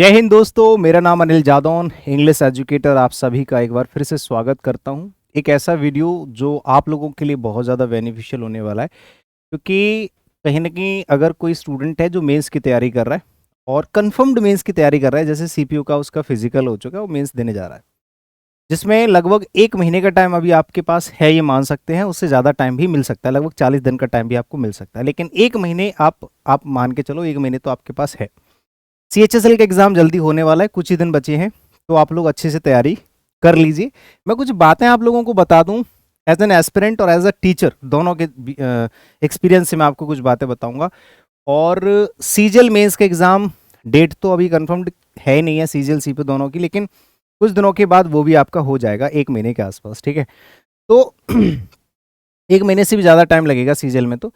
जय हिंद दोस्तों, मेरा नाम अनिल जादौन, इंग्लिश एजुकेटर। आप सभी का एक बार फिर से स्वागत करता हूं। एक ऐसा वीडियो जो आप लोगों के लिए बहुत ज़्यादा बेनिफिशियल होने वाला है, क्योंकि कहीं ना कहीं अगर कोई स्टूडेंट है जो मेंस की तैयारी कर रहा है और कंफर्म्ड मेंस की तैयारी कर रहा है, जैसे सीपीयू का उसका फिजिकल हो चुका है, वो मेंस देने जा रहा है, जिसमें लगभग 1 महीने का टाइम अभी आपके पास है, ये मान सकते हैं। उससे ज़्यादा टाइम भी मिल सकता है, लगभग 40 दिन का टाइम भी आपको मिल सकता है, लेकिन 1 महीने आप मान के चलो, 1 महीने तो आपके पास है। सीएचएसएल का एग्ज़ाम जल्दी होने वाला है, कुछ ही दिन बचे हैं, तो आप लोग अच्छे से तैयारी कर लीजिए। मैं कुछ बातें आप लोगों को बता दूं, एज एन एस्पिरेंट और एज अ टीचर, दोनों के एक्सपीरियंस से मैं आपको कुछ बातें बताऊंगा। और सीजीएल मेंस का एग्ज़ाम डेट तो अभी कंफर्म्ड है ही नहीं है, सीजीएल सीपीयू दोनों की, लेकिन कुछ दिनों के बाद वो भी आपका हो जाएगा, 1 महीने के आसपास, ठीक है। तो 1 महीने से भी ज़्यादा टाइम लगेगा सीजीएल में। तो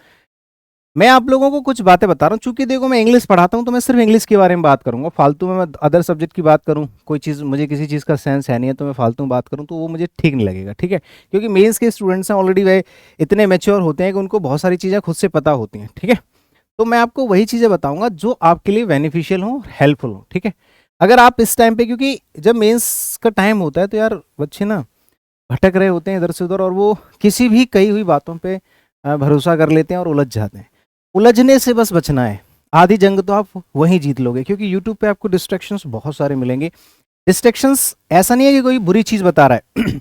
मैं आप लोगों को कुछ बातें बता रहा हूँ, चूंकि देखो मैं इंग्लिश पढ़ाता हूँ, तो मैं सिर्फ इंग्लिश के बारे में बात करूंगा। फालतू में मैं अदर सब्जेक्ट की बात करूँ, कोई चीज़ मुझे किसी चीज़ का सेंस है नहीं है, तो मैं फालतू में बात करूँ तो वो मुझे ठीक नहीं लगेगा, ठीक है। क्योंकि मेंस के स्टूडेंट्स हैं ऑलरेडी, वे इतने मेच्योर होते हैं कि उनको बहुत सारी चीज़ें खुद से पता होती हैं, ठीक है। तो मैं आपको वही चीज़ें बताऊंगा जो आपके लिए बेनिफिशियल हो, हेल्पफुल हो, ठीक है। अगर आप इस टाइम पे, क्योंकि जब मेंस का टाइम होता है तो यार बच्चे ना भटक रहे होते हैं इधर से उधर, और वो किसी भी कही हुई बातों पे भरोसा कर लेते हैं और उलझ जाते हैं। उलझने से बस बचना है, आधी जंग तो आप वहीं जीत लोगे, क्योंकि यूट्यूब पे आपको डिस्ट्रैक्शंस बहुत सारे मिलेंगे। डिस्ट्रैक्शंस ऐसा नहीं है कि कोई बुरी चीज़ बता रहा है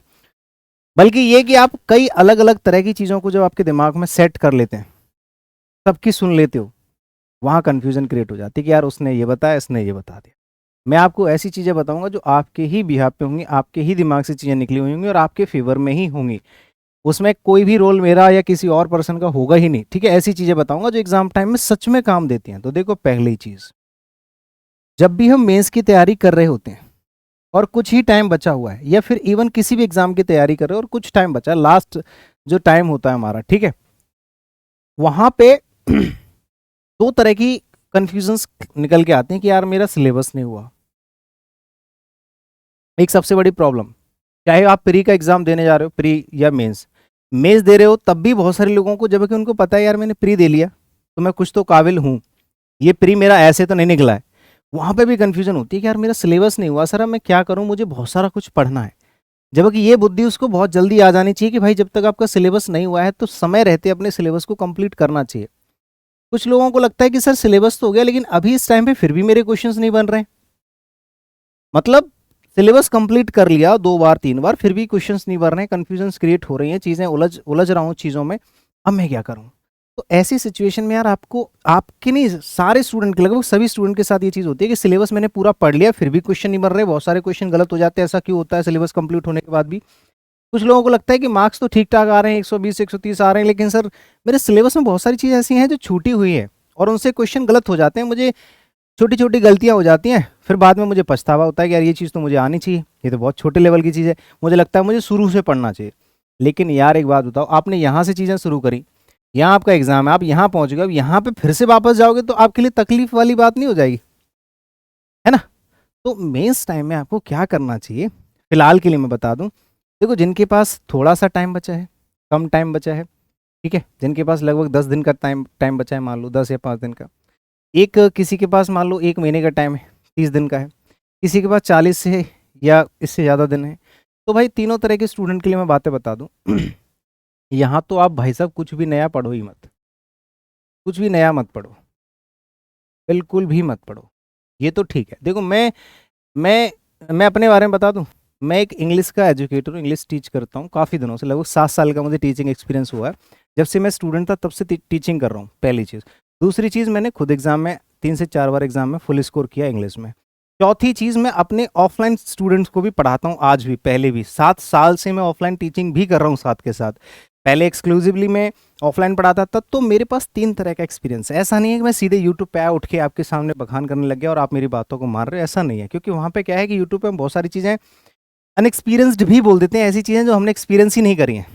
बल्कि ये कि आप कई अलग अलग तरह की चीज़ों को जब आपके दिमाग में सेट कर लेते हैं, सबकी सुन लेते हो, वहाँ कन्फ्यूजन क्रिएट हो जाती है कि यार उसने ये बताया, इसने ये बता दिया। मैं आपको ऐसी चीज़ें बताऊंगा जो आपके ही बिहाफ पे होंगी, आपके ही दिमाग से चीज़ें निकली हुई होंगी और आपके फेवर में ही होंगी। उसमें कोई भी रोल मेरा या किसी और पर्सन का होगा ही नहीं, ठीक है। ऐसी चीज़ें बताऊंगा जो एग्जाम टाइम में सच में काम देती हैं। तो देखो, पहली चीज़, जब भी हम मेंस की तैयारी कर रहे होते हैं और कुछ ही टाइम बचा हुआ है, या फिर इवन किसी भी एग्जाम की तैयारी कर रहे हो और कुछ टाइम बचा है, लास्ट जो टाइम होता है हमारा, ठीक है, वहां पे दो तरह की कंफ्यूजन्स निकल के आते हैं कि यार मेरा सिलेबस नहीं हुआ। एक सबसे बड़ी प्रॉब्लम, चाहे आप प्री का एग्जाम देने जा रहे हो, प्री या मेंस, मेंस दे रहे हो, तब भी बहुत सारे लोगों को, जबकि उनको पता है यार मैंने प्री दे लिया तो मैं कुछ तो काबिल हूँ, ये प्री मेरा ऐसे तो नहीं निकला है, वहां पे भी कंफ्यूजन होती है कि यार मेरा सिलेबस नहीं हुआ सर, अब मैं क्या करूं, मुझे बहुत सारा कुछ पढ़ना है। जबकि ये बुद्धि उसको बहुत जल्दी आ जानी चाहिए कि भाई जब तक आपका सिलेबस नहीं हुआ है तो समय रहते अपने सिलेबस को कंप्लीट करना चाहिए। कुछ लोगों को लगता है कि सर सिलेबस तो हो गया, लेकिन अभी इस टाइम पे फिर भी मेरे क्वेश्चंस नहीं बन रहे हैं। मतलब सिलेबस कंप्लीट कर लिया 2 बार 3 बार, फिर भी क्वेश्चंस नहीं बन रहे हैं, कंफ्यूजन्स क्रिएट हो रही हैं, चीज़ें उलझ उलझ रहा हूँ चीज़ों में, अब मैं क्या करूँ। तो ऐसी सिचुएशन में यार आपको, आपके नहीं, सारे स्टूडेंट के, लगभग सभी स्टूडेंट के साथ ये चीज़ होती है कि सिलेबस मैंने पूरा पढ़ लिया, फिर भी क्वेश्चन नहीं बन रहे, बहुत सारे क्वेश्चन गलत हो जाते हैं। ऐसा क्यों होता है सिलेबस कंप्लीट होने के बाद भी? कुछ लोगों को लगता है कि मार्क्स तो ठीक ठाक आ रहे हैं, 120 130 आ रहे हैं, लेकिन सर मेरे सिलेबस में बहुत सारी चीज़ ऐसी हैं जो छूटी हुई है और उनसे क्वेश्चन गलत हो जाते हैं, मुझे छोटी छोटी गलतियां हो जाती हैं, फिर बाद में मुझे पछतावा होता है कि यार ये चीज़ तो मुझे आनी चाहिए, ये तो बहुत छोटे लेवल की चीज़ है, मुझे लगता है मुझे शुरू से पढ़ना चाहिए। लेकिन यार एक बात बताओ, आपने यहाँ से चीज़ें शुरू करी, यहाँ आपका एग्जाम है, आप यहाँ पहुँच गए, अब यहाँ पे फिर से वापस जाओगे तो आपके लिए तकलीफ वाली बात नहीं हो जाएगी, है ना। तो मेंस टाइम में आपको क्या करना चाहिए, फिलहाल के लिए मैं बता दूं। देखो, जिनके पास थोड़ा सा टाइम बचा है, कम टाइम बचा है, ठीक है, जिनके पास लगभग 10 दिन का टाइम टाइम बचा है, मान लो 10 या 5 दिन का, एक किसी के पास मान लो 1 महीने का टाइम है, 30 दिन का है, किसी के पास 40 से या इससे ज़्यादा दिन है। तो भाई तीनों तरह के स्टूडेंट के लिए मैं बातें बता दूं यहाँ तो आप भाई साहब कुछ भी नया पढ़ो ही मत, कुछ भी नया मत पढ़ो, बिल्कुल भी मत पढ़ो। ये तो ठीक है। देखो, मैं मैं अपने बारे में बता दूं, मैं एक इंग्लिश का एजुकेटर हूँ, इंग्लिश टीच करता हूँ काफ़ी दिनों से, लगभग 7 साल का मुझे टीचिंग एक्सपीरियंस हुआ है। जब से मैं स्टूडेंट था तब से टीचिंग कर रहा हूँ, पहली चीज़। दूसरी चीज़, मैंने खुद एग्जाम में 3 से 4 बार एग्जाम में फुल स्कोर किया इंग्लिश में। चौथी चीज़, मैं अपने ऑफलाइन स्टूडेंट्स को भी पढ़ाता हूँ आज भी, पहले भी 7 साल से मैं ऑफलाइन टीचिंग भी कर रहा हूँ साथ के साथ। पहले एक्सक्लूसिवली मैं ऑफलाइन पढ़ाता था, तो मेरे पास 3 तरह का एक्सपीरियंस है। ऐसा नहीं है कि मैं सीधे यूट्यूब पे आया, उठ के आपके सामने बखान करने लग गया और आप मेरी बातों को मान रहे हो, ऐसा नहीं है। क्योंकि वहाँ पे क्या है कि यूट्यूब पे हम बहुत सारी चीज़ें अनएक्सपीरियंस्ड भी बोल देते हैं, ऐसी चीज़ें जो हमने एक्सपीरियंस ही नहीं करी हैं।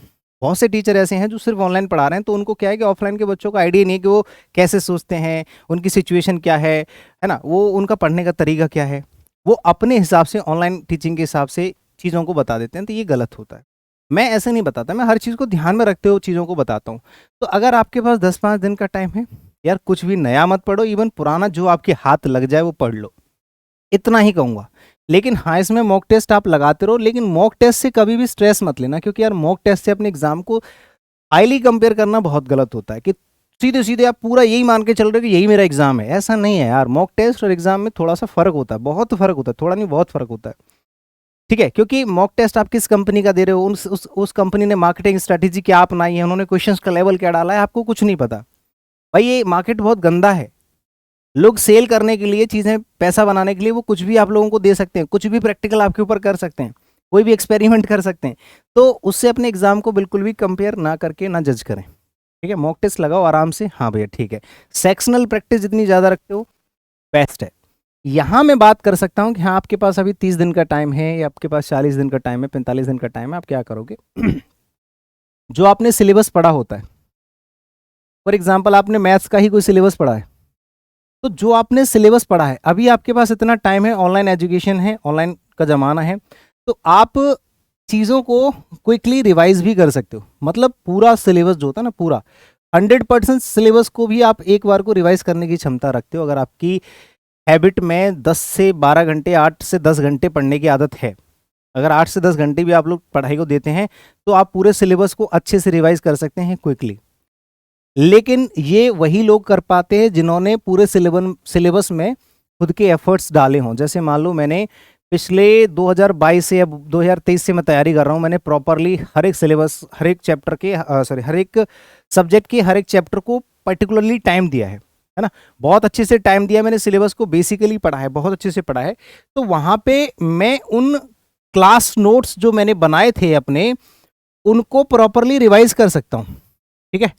बहुत से टीचर ऐसे हैं जो सिर्फ ऑनलाइन पढ़ा रहे हैं, तो उनको क्या है कि ऑफलाइन के बच्चों का आइडिया नहीं है कि वो कैसे सोचते हैं, उनकी सिचुएशन क्या है ना, वो उनका पढ़ने का तरीका क्या है, वो अपने हिसाब से ऑनलाइन टीचिंग के हिसाब से चीज़ों को बता देते हैं, तो ये गलत होता है। मैं ऐसे नहीं बताता, मैं हर चीज़ को ध्यान में रखते हुए चीज़ों को बताता हूँ। तो अगर आपके पास 10-5 दिन का टाइम है, यार कुछ भी नया मत पढ़ो, इवन पुराना जो आपके हाथ लग जाए वो पढ़ लो। इतना ही कहूँगा। लेकिन हाँ, इसमें मॉक टेस्ट आप लगाते रहो, लेकिन मॉक टेस्ट से कभी भी स्ट्रेस मत लेना, क्योंकि यार मॉक टेस्ट से अपने एग्जाम को हाईली कंपेयर करना बहुत गलत होता है कि सीधे सीधे आप पूरा यही मान के चल रहे हो कि यही मेरा एग्जाम है। ऐसा नहीं है यार, मॉक टेस्ट और एग्जाम में थोड़ा सा फर्क होता है, बहुत फर्क होता है, थोड़ा नहीं बहुत फर्क होता है। ठीक है, क्योंकि मॉक टेस्ट आप किस कंपनी का दे रहे हो, उस कंपनी ने मार्केटिंग स्ट्रेटेजी क्या अपनाई है, उन्होंने क्वेश्चंस का लेवल क्या डाला है, आपको कुछ नहीं पता। भाई ये मार्केट बहुत गंदा है, लोग सेल करने के लिए चीज़ें, पैसा बनाने के लिए वो कुछ भी आप लोगों को दे सकते हैं, कुछ भी प्रैक्टिकल आपके ऊपर कर सकते हैं, कोई भी एक्सपेरिमेंट कर सकते हैं। तो उससे अपने एग्जाम को बिल्कुल भी कंपेयर ना करके ना जज करें। ठीक है, मॉक टेस्ट लगाओ आराम से। हाँ भैया ठीक है, सेक्शनल प्रैक्टिस जितनी ज़्यादा रखते हो बेस्ट है। यहाँ मैं बात कर सकता हूँ कि हाँ आपके पास अभी 30 दिन का टाइम है, या आपके पास 40 दिन का टाइम है, 45 दिन का टाइम है, आप क्या करोगे? जो आपने सिलेबस पढ़ा होता है, फॉर एग्जाम्पल आपने मैथ्स का ही कोई सिलेबस पढ़ा है, तो जो आपने सिलेबस पढ़ा है, अभी आपके पास इतना टाइम है, ऑनलाइन एजुकेशन है, ऑनलाइन का ज़माना है, तो आप चीज़ों को क्विकली रिवाइज भी कर सकते हो। मतलब पूरा सिलेबस जो होता है ना, पूरा 100% सिलेबस को भी आप एक बार को रिवाइज करने की क्षमता रखते हो, अगर आपकी हैबिट में 10 से 12 घंटे, 8 से 10 घंटे पढ़ने की आदत है। अगर 8 से 10 घंटे भी आप लोग पढ़ाई को देते हैं, तो आप पूरे सिलेबस को अच्छे से रिवाइज कर सकते हैं क्विकली। लेकिन ये वही लोग कर पाते हैं जिन्होंने पूरे सिलेबस में खुद के एफर्ट्स डाले हों। जैसे मान लो मैंने पिछले 2022 से या 2023 से मैं तैयारी कर रहा हूँ, मैंने प्रॉपरली हर एक सिलेबस, हर एक चैप्टर के हर एक सब्जेक्ट के हर एक चैप्टर को पर्टिकुलरली टाइम दिया है ना, बहुत अच्छे से टाइम दिया मैंने, सिलेबस को बेसिकली पढ़ा है, बहुत अच्छे से पढ़ा है। तो वहाँ पे मैं उन क्लास नोट्स जो मैंने बनाए थे अपने, उनको प्रॉपरली रिवाइज कर सकता हूँ। ठीक है,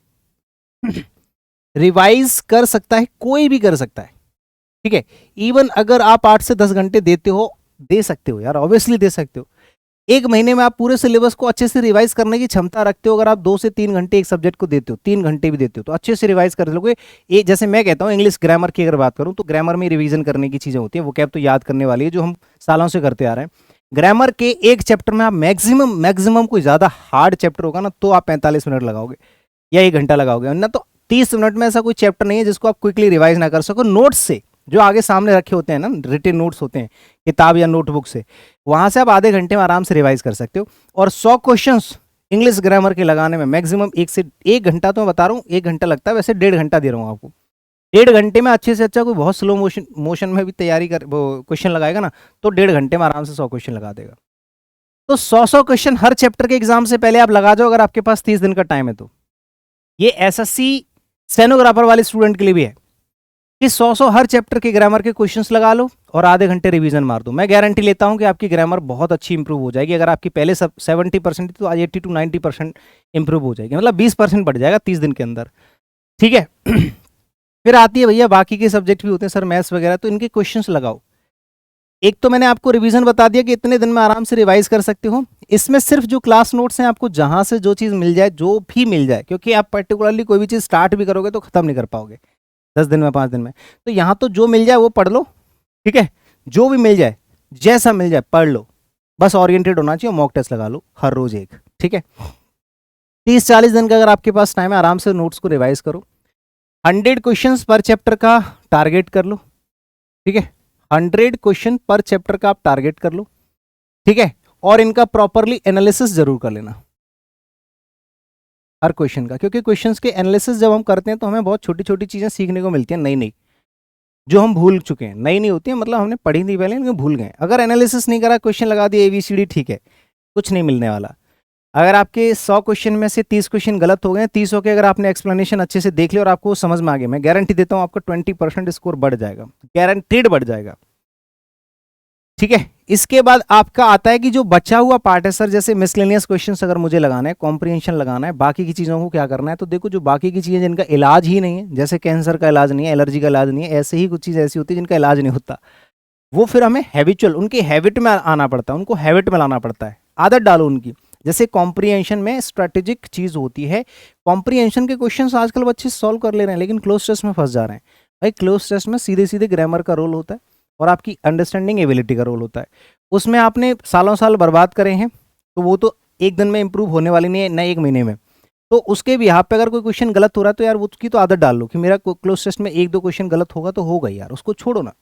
रिवाइज कर सकता है, कोई भी कर सकता है। ठीक है, इवन अगर आप 8 से 10 घंटे देते हो, दे सकते हो यार, ऑब्वियसली दे सकते हो। एक महीने में आप पूरे सिलेबस को अच्छे से रिवाइज करने की क्षमता रखते हो। अगर आप 2 से 3 घंटे एक सब्जेक्ट को देते हो, 3 घंटे भी देते हो, तो अच्छे से रिवाइज कर लोगे। ये जैसे मैं कहता हूँ, इंग्लिश ग्रामर की अगर बात करूँ, तो ग्रामर में रिवीजन करने की चीज़ें होती है, वो कैब तो याद करने वाली है, जो हम सालों से करते आ रहे हैं। ग्रामर के एक चैप्टर में आप मैक्सिमम कोई ज़्यादा हार्ड चैप्टर होगा ना, तो आप 45 मिनट लगाओगे या 1 घंटा लगाओगे, ना तो 30 मिनट में ऐसा कोई चैप्टर नहीं है जिसको आप क्विकली रिवाइज ना कर सको। नोट्स से जो आगे सामने रखे होते हैं ना, रिटेन नोट्स होते हैं किताब या नोटबुक से, वहां से आप आधे घंटे में आराम से रिवाइज कर सकते हो। और 100 क्वेश्चंस इंग्लिश ग्रामर के लगाने में मैक्सिमम 1 घंटा, तो मैं बता रहा हूँ 1 घंटा लगता है, वैसे 1.5 घंटा दे रहा हूँ आपको। 1.5 घंटे में अच्छे से अच्छा कोई बहुत स्लो मोशन में भी तैयारी कर वो क्वेश्चन लगाएगा ना, तो 1.5 घंटे में आराम से 100 क्वेश्चन लगा देगा। तो 100 क्वेश्चन हर चैप्टर के एग्जाम से पहले आप लगा जाओ, अगर आपके पास 30 दिन का टाइम है तो। ये एसएससी स्टेनोग्राफर वाले स्टूडेंट के लिए भी है कि 100 हर चैप्टर के ग्रामर के क्वेश्चंस लगा लो और आधे घंटे रिवीजन मार दो। मैं गारंटी लेता हूं कि आपकी ग्रामर बहुत अच्छी इंप्रूव हो जाएगी। अगर आपकी पहले 70% तो आज 80 to 90% इंप्रूव हो जाएगी, मतलब 20% बढ़ जाएगा 30 दिन के अंदर। ठीक है। फिर आती है भैया बाकी के सब्जेक्ट भी होते हैं सर, मैथ्स वगैरह, तो इनके क्वेश्चंस लगाओ। एक तो मैंने आपको रिवीजन बता दिया कि इतने दिन में आराम से रिवाइज कर सकते हो। इसमें सिर्फ जो क्लास नोट्स हैं, आपको जहां से जो चीज़ मिल जाए, जो भी मिल जाए, क्योंकि आप पर्टिकुलरली कोई भी चीज़ स्टार्ट भी करोगे तो खत्म नहीं कर पाओगे 10 दिन में, 5 दिन में। तो यहाँ तो जो मिल जाए वो पढ़ लो। ठीक है, जो भी मिल जाए, जैसा मिल जाए पढ़ लो, बस ओरिएंटेड होना चाहिए। मॉक टेस्ट लगा लो हर रोज एक। ठीक है, 30-40 दिन का अगर आपके पास टाइम है, आराम से नोट्स को रिवाइज करो। 100 क्वेश्चन पर चैप्टर का टारगेट कर लो। ठीक है, 100 क्वेश्चन पर चैप्टर का आप टारगेट कर लो। ठीक है, और इनका प्रॉपरली एनालिसिस जरूर कर लेना हर क्वेश्चन का, क्योंकि क्वेश्चंस के एनालिसिस जब हम करते हैं तो हमें बहुत छोटी छोटी चीजें सीखने को मिलती हैं, नई नई, जो हम भूल चुके हैं। नई नहीं होती है, मतलब हमने पढ़ी नहीं पहले, लेकिन भूल गए। अगर एनालिसिस नहीं करा, क्वेश्चन लगा दिए ABCD, ठीक है, कुछ नहीं मिलने वाला। अगर आपके 100 क्वेश्चन में से 30 क्वेश्चन गलत हो गए, 30 के अगर आपने एक्सप्लेनेशन अच्छे से देख लिया और आपको समझ में आ गया, मैं गारंटी देता हूँ आपका 20% स्कोर बढ़ जाएगा, गारंटीड बढ़ जाएगा। ठीक है, इसके बाद आपका आता है कि जो बचा हुआ पार्ट है, सर जैसे मिसलेनियस क्वेश्चंस अगर मुझे लगाना है, कॉम्प्रिहेंशन लगाना है, बाकी की चीज़ों को क्या करना है, तो देखो जो बाकी की चीज़ें जिनका इलाज ही नहीं है, जैसे कैंसर का इलाज नहीं है, एलर्जी का इलाज नहीं है, ऐसे ही कुछ चीज़ ऐसी होती है जिनका इलाज नहीं होता, वो फिर हमें हैबिचुअल, उनकी हैबिट में आना पड़ता है, उनको हैबिट में लाना पड़ता है, आदत डालो उनकी। जैसे कॉम्प्रिहेंशन में स्ट्रेटेजिक चीज़ होती है, कॉम्प्रिहेंशन के क्वेश्चन आजकल बच्चे सॉल्व कर ले रहे हैं, लेकिन क्लोज टेस्ट में फंस जा रहे हैं। भाई क्लोज टेस्ट में सीधे सीधे ग्रामर का रोल होता है और आपकी अंडरस्टैंडिंग एबिलिटी का रोल होता है। उसमें आपने सालों साल बर्बाद करे हैं, तो वो तो एक दिन में इंप्रूव होने वाली नहीं है, न 1 महीने में। तो उसके भी यहाँ पे अगर कोई क्वेश्चन गलत हो रहा है, तो यार उसकी तो आदत डाल लो कि मेरा क्लोज टेस्ट में 1-2 क्वेश्चन गलत होगा तो होगा यार, उसको छोड़ो ना।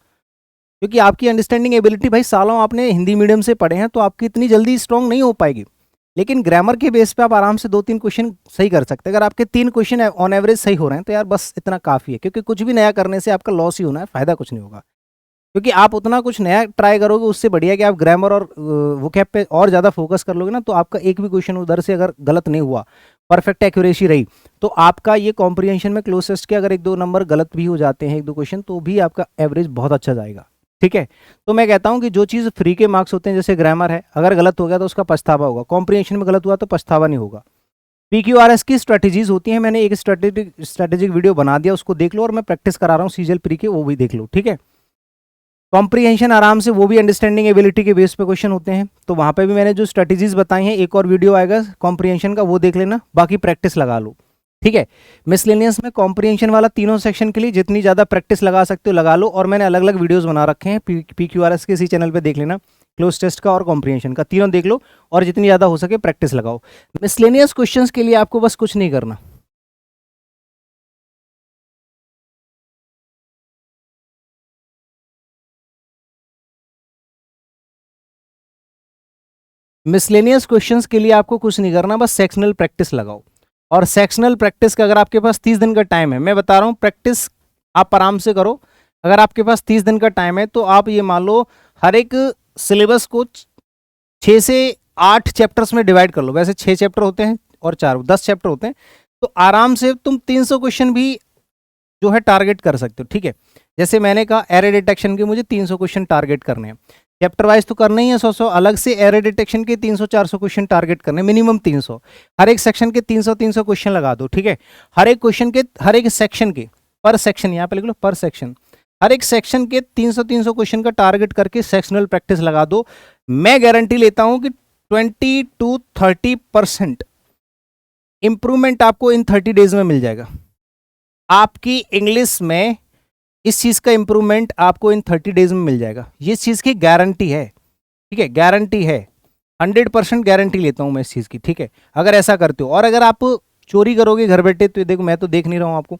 क्योंकि आपकी अंडरस्टैंडिंग एबिलिटी भाई सालों आपने हिंदी मीडियम से पढ़े हैं तो आपकी इतनी जल्दी स्ट्रांग नहीं हो पाएगी, लेकिन ग्रामर के बेस पे आप आराम से 2-3 क्वेश्चन सही कर सकते हैं। अगर आपके 3 क्वेश्चन ऑन एवरेज सही हो रहे हैं तो यार बस इतना काफ़ी है, क्योंकि कुछ भी नया करने से आपका लॉस ही होना है, फ़ायदा कुछ नहीं होगा। क्योंकि आप उतना कुछ नया ट्राई करोगे उससे बढ़िया कि आप ग्रामर और वोकैब पे और ज़्यादा फोकस कर लोगे ना, तो आपका एक भी क्वेश्चन उधर से अगर गलत नहीं हुआ, परफेक्ट एक्यूरेसी रही, तो आपका ये कॉम्प्रिहेंशन में क्लोजेस्ट के अगर 1-2 नंबर गलत भी हो जाते हैं, 1-2 क्वेश्चन, तो भी आपका एवरेज बहुत अच्छा जाएगा। ठीक है, तो मैं कहता हूँ कि जो चीज़ फ्री के मार्क्स होते हैं, जैसे ग्रामर है, अगर गलत हो गया तो उसका पछतावा होगा, कॉम्प्रिहेंशन में गलत हुआ तो पछतावा नहीं होगा। PQRS की स्ट्रेटेजीज होती हैं, मैंने एक स्ट्रेटेजिक वीडियो बना दिया, उसको देख लो, और मैं प्रैक्टिस करा रहा हूँ सीजीएल प्री के, वो भी देख लो। ठीक है, कॉम्प्रिहेंशन आराम से, वो भी अंडरस्टैंडिंग एबिलिटी के बेस पे क्वेश्चन होते हैं, तो वहाँ पे भी मैंने जो स्ट्रेटेजीज बताई हैं, एक और वीडियो आएगा कॉम्प्रिहेंशन का, वो देख लेना, बाकी प्रैक्टिस लगा लो। ठीक है, मिसलेनियस में कॉम्प्रिहेंशन वाला तीनों सेक्शन के लिए जितनी ज़्यादा प्रैक्टिस लगा सकते हो लगा लो, और मैंने अलग अलग वीडियोज़ बना रखे हैं PQRS के, इसी चैनल पर देख लेना, क्लोज टेस्ट का और कॉम्प्रिहेंशन का, तीनों देख लो, और जितनी ज़्यादा हो सके प्रैक्टिस लगाओ। मिसलेनियस क्वेश्चंस के लिए आपको बस कुछ नहीं करना, मिसलेनियस क्वेश्चंस के लिए आपको कुछ नहीं करना, बस सेक्शनल प्रैक्टिस लगाओ। और सेक्शनल प्रैक्टिस का अगर आपके पास 30 दिन का टाइम है, मैं बता रहा हूँ प्रैक्टिस आप आराम से करो। अगर आपके पास 30 दिन का टाइम है तो आप ये मान लो हर एक सिलेबस को 6 से 8 चैप्टर्स में डिवाइड कर लो। वैसे 6 चैप्टर होते हैं और 10 चैप्टर होते हैं, तो आराम से तुम 300 क्वेश्चन भी जो है टारगेट कर सकते हो। ठीक है, जैसे मैंने कहा एरर डिटेक्शन के मुझे 300 क्वेश्चन टारगेट करने हैं, चैप्टर वाइज तो करना ही है 100 अलग से एरर डिटेक्शन के 300-400 क्वेश्चन टारगेट करने, मिनिमम 300, हर एक सेक्शन के 300-300 क्वेश्चन लगा दो। ठीक है, हर एक क्वेश्चन के, हर एक सेक्शन के, पर सेक्शन यहाँ पे लिख लो, पर सेक्शन, हर एक सेक्शन के 300-300 क्वेश्चन का टारगेट करके सेक्शनल प्रैक्टिस लगा दो। मैं गारंटी लेता हूं कि 20-30% इंप्रूवमेंट आपको इन 30 डेज में मिल जाएगा। आपकी इंग्लिश में इस चीज का इंप्रूवमेंट आपको इन 30 डेज में मिल जाएगा, ये चीज की गारंटी है। ठीक है, गारंटी है, 100% गारंटी लेता हूं मैं इस चीज की। ठीक है, अगर ऐसा करते हो, और अगर आप चोरी करोगे घर बैठे, तो देखो मैं तो देख नहीं रहा हूं आपको,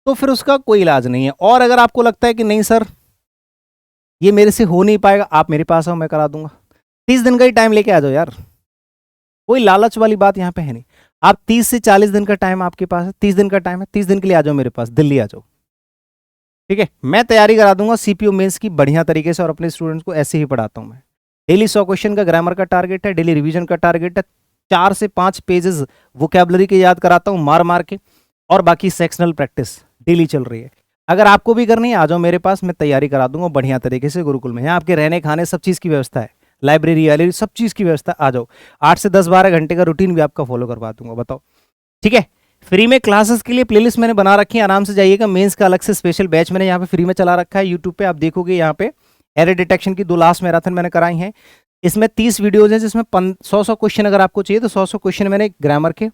तो फिर उसका कोई इलाज नहीं है। और अगर आपको लगता है कि नहीं सर ये मेरे से हो नहीं पाएगा, आप मेरे पास आओ, मैं करा दूंगा। 30 दिन का ही टाइम लेके आ जाओ यार, कोई लालच वाली बात यहाँ पे है नहीं। आप 30 से 40 दिन का टाइम आपके पास है, 30 दिन का टाइम है, 30 दिन के लिए आ जाओ मेरे पास, दिल्ली आ जाओ। ठीक है, मैं तैयारी करा दूंगा सीपीओ मेंस की बढ़िया तरीके से, और अपने स्टूडेंट्स को ऐसे ही पढ़ाता हूँ मैं। डेली 100 क्वेश्चन का ग्रामर का टारगेट है, डेली रिवीजन का टारगेट है, 4 से 5 पेजेस वोकैबुलरी के याद कराता हूँ मार मार के, और बाकी सेक्शनल प्रैक्टिस डेली चल रही है। अगर आपको भी करनी है आ जाओ मेरे पास, मैं तैयारी करा दूंगा बढ़िया तरीके से गुरुकुल में। यहाँ आपके रहने खाने सब चीज़ की व्यवस्था है, लाइब्रेरी वाली सब चीज़ की व्यवस्था, आ जाओ। 8 से 10-12 घंटे का रूटीन भी आपका फॉलो करवा दूंगा, बताओ। ठीक है, फ्री में क्लासेस के लिए प्लेलिस्ट मैंने बना रखी है, आराम से जाइएगा। मेंस का अलग से स्पेशल बैच मैंने यहाँ पे फ्री में चला रखा है यूट्यूब पे, आप देखोगे यहाँ पे एरर डिटेक्शन की 2 लास्ट मैराथन मैंने कराई हैं। इसमें 30 वीडियोज हैं, जिसमें 100 क्वेश्चन अगर आपको चाहिए तो 100 क्वेश्चन मैंने ग्रामर के,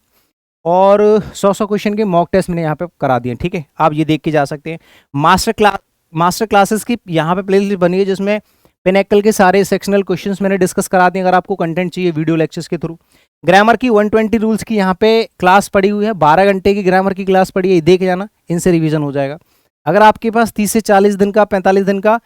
और 100 क्वेश्चन के मॉक टेस्ट मैंने यहाँ पे करा दिए। ठीक है, आप ये देख के जा सकते हैं। मास्टर क्लासेस की यहाँ पे प्लेलिस्ट बनी है, जिसमें पिनेकल के सारे सेक्शनल क्वेश्चंस मैंने डिस्कस करा दिए, अगर आपको कंटेंट चाहिए वीडियो लेक्चर्स के थ्रू। ग्रामर की 120 रूल्स की यहाँ पे क्लास पड़ी हुई है, 12 घंटे की ग्रामर की क्लास पड़ी है, देख जाना, इनसे रिवीजन हो जाएगा। अगर आपके पास 30 से 40 दिन का 45 दिन का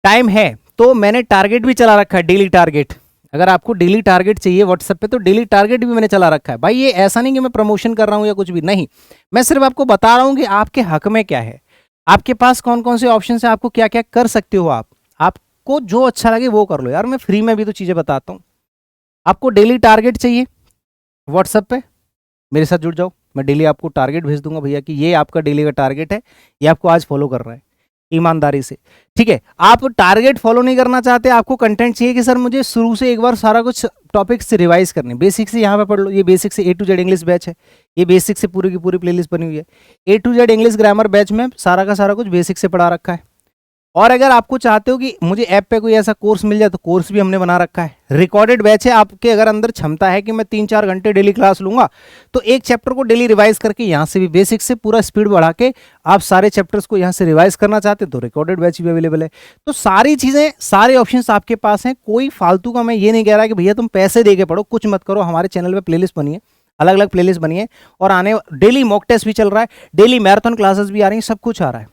टाइम है, तो मैंने टारगेट भी चला रखा है, डेली टारगेट। अगर आपको डेली टारगेट चाहिए व्हाट्सएप पे, तो डेली टारगेट भी मैंने चला रखा है। भाई ये ऐसा नहीं कि मैं प्रमोशन कर रहा हूँ या कुछ भी नहीं, मैं सिर्फ आपको बता रहा हूँ कि आपके हक में क्या है, आपके पास कौन कौन से ऑप्शन है, आपको क्या क्या कर सकते हो। आपको जो अच्छा लगे वो कर लो यार, मैं फ्री में भी तो चीज़ें बताता हूँ। आपको डेली टारगेट चाहिए, व्हाट्सएप पे मेरे साथ जुड़ जाओ, मैं डेली आपको टारगेट भेज दूंगा भैया कि ये आपका डेली का टारगेट है, ये आपको आज फॉलो करना है ईमानदारी से। ठीक है, आप टारगेट फॉलो नहीं करना चाहते, आपको कंटेंट चाहिए कि सर मुझे शुरू से एक बार सारा कुछ टॉपिक से रिवाइज करने, बेसिक से यहाँ पे पढ़ लो। ये बेसिक से A to Z English batch है, ये बेसिक से पूरी की पूरी प्लेलिस्ट बनी हुई है। A to Z English grammar batch में सारा का सारा कुछ बेसिक से पढ़ा रखा है। और अगर आपको चाहते हो कि मुझे ऐप पे कोई ऐसा कोर्स मिल जाए, तो कोर्स भी हमने बना रखा है, रिकॉर्डेड बैच है। आपके अगर अंदर क्षमता है कि मैं 3-4 घंटे डेली क्लास लूंगा, तो एक चैप्टर को डेली रिवाइज करके यहाँ से भी बेसिक से पूरा स्पीड बढ़ा के आप सारे चैप्टर्स को यहाँ से रिवाइज करना चाहते हैं, तो रिकॉर्डेड बैच भी अवेलेबल है। तो सारी चीज़ें, सारे ऑप्शन आपके पास हैं, कोई फालतू का मैं ये नहीं कह रहा कि भैया तुम पैसे दे के पढ़ो, कुछ मत करो। हमारे चैनल पर प्लेलिस्ट बनी है, अलग अलग प्लेलिस्ट बनी है, और आने डेली मॉक टेस्ट भी चल रहा है, डेली मैराथन क्लासेस भी आ रही हैं, सब कुछ आ रहा है।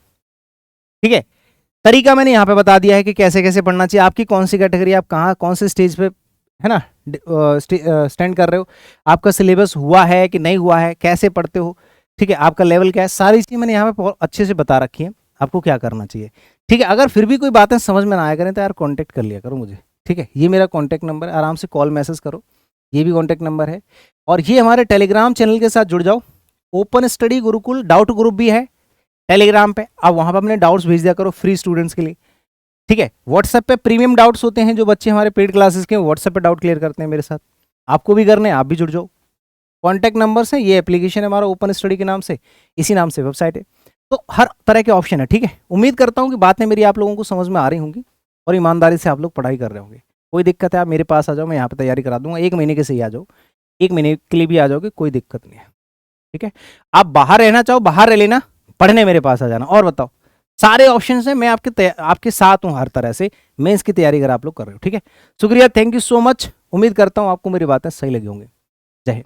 ठीक है, तरीका मैंने यहाँ पे बता दिया है कि कैसे कैसे पढ़ना चाहिए, आपकी कौन सी कैटेगरी, आप कहाँ कौन से स्टेज पे है ना स्टैंड कर रहे हो, आपका सिलेबस हुआ है कि नहीं हुआ है, कैसे पढ़ते हो, ठीक है, आपका लेवल क्या है, सारी चीज़ मैंने यहाँ पे बहुत अच्छे से बता रखी है आपको क्या करना चाहिए। ठीक है, अगर फिर भी कोई बातें समझ में ना आया करें तो यार कॉन्टैक्ट कर लिया करो मुझे। ठीक है, ये मेरा कॉन्टैक्ट नंबर है, आराम से कॉल मैसेज करो, ये भी कॉन्टैक्ट नंबर है। और ये हमारे टेलीग्राम चैनल के साथ जुड़ जाओ, open study Gurukul doubt group भी है टेलीग्राम पे, आप वहाँ पर अपने डाउट्स भेज दिया करो फ्री स्टूडेंट्स के लिए। ठीक है, व्हाट्सएप पे प्रीमियम डाउट्स होते हैं, जो बच्चे हमारे पेड क्लासेस के व्हाट्सएप पे डाउट क्लियर करते हैं मेरे साथ, आपको भी करने हैं, आप भी जुड़ जाओ। कॉन्टैक्ट नंबर्स हैं, ये एप्लीकेशन है हमारा ओपन स्टडी के नाम से, इसी नाम से वेबसाइट है, तो हर तरह के ऑप्शन है। ठीक है, उम्मीद करता हूँ कि बातें मेरी आप लोगों को समझ में आ रही होंगी और ईमानदारी से आप लोग पढ़ाई कर रहे होंगे। कोई दिक्कत है आप मेरे पास आ जाओ, मैं यहाँ पे तैयारी करा दूंगा, 1 महीने के से ही आ जाओ, 1 महीने के लिए भी आ जाओगे, कोई दिक्कत नहीं है। ठीक है, आप बाहर रहना चाहो बाहर रह लेना, पढ़ने मेरे पास आ जाना। और बताओ, सारे ऑप्शन हैं, मैं आपके साथ हूँ हर तरह से, मेंस की तैयारी अगर आप लोग कर रहे हो। ठीक है, शुक्रिया, थैंक यू सो मच, उम्मीद करता हूँ आपको मेरी बातें सही लगी होंगी। जय हिंद।